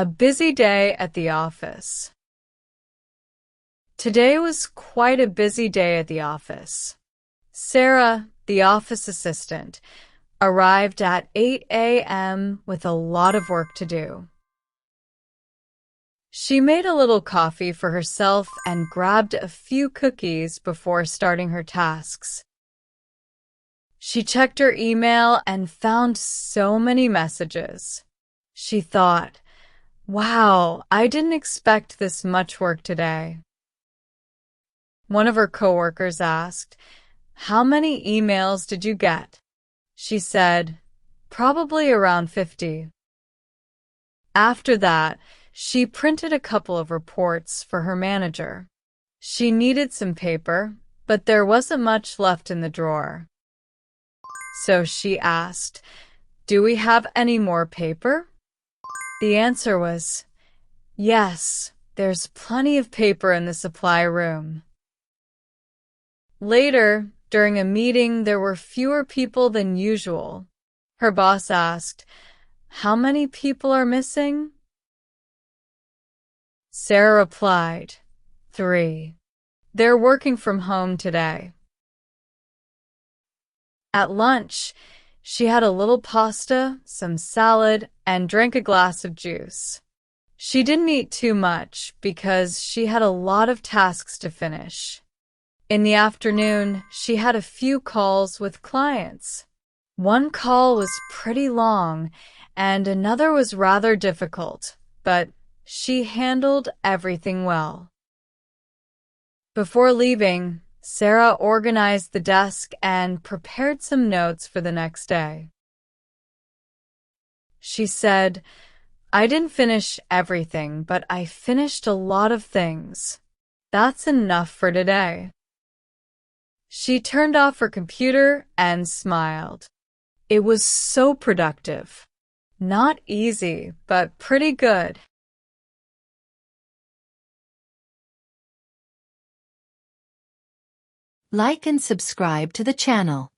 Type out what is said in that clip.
A busy day at the office. Today was quite a busy day at the office. Sarah, the office assistant, arrived at 8 a.m. with a lot of work to do. She made a little coffee for herself and grabbed a few cookies before starting her tasks. She checked her email and found so many messages. She thought, "Wow, I didn't expect this much work today." One of her coworkers asked, "How many emails did you get?" She said, "Probably around 50. After that, she printed a couple of reports for her manager. She needed some paper, but there wasn't much left in the drawer. So she asked, "Do we have any more paper?" The answer was, "Yes, there's plenty of paper in the supply room." Later, during a meeting, there were fewer people than usual. Her boss asked, "How many people are missing?" Sarah replied, 3. They're working from home today. At lunch, she had a little pasta, some salad, and drank a glass of juice. She didn't eat too much because she had a lot of tasks to finish. In the afternoon, she had a few calls with clients. One call was pretty long, and another was rather difficult, but she handled everything well. Before leaving, Sarah organized the desk and prepared some notes for the next day. She said, "I didn't finish everything, but I finished a lot of things. That's enough for today." She turned off her computer and smiled. It was so productive. Not easy, but pretty good. Like and subscribe to the channel.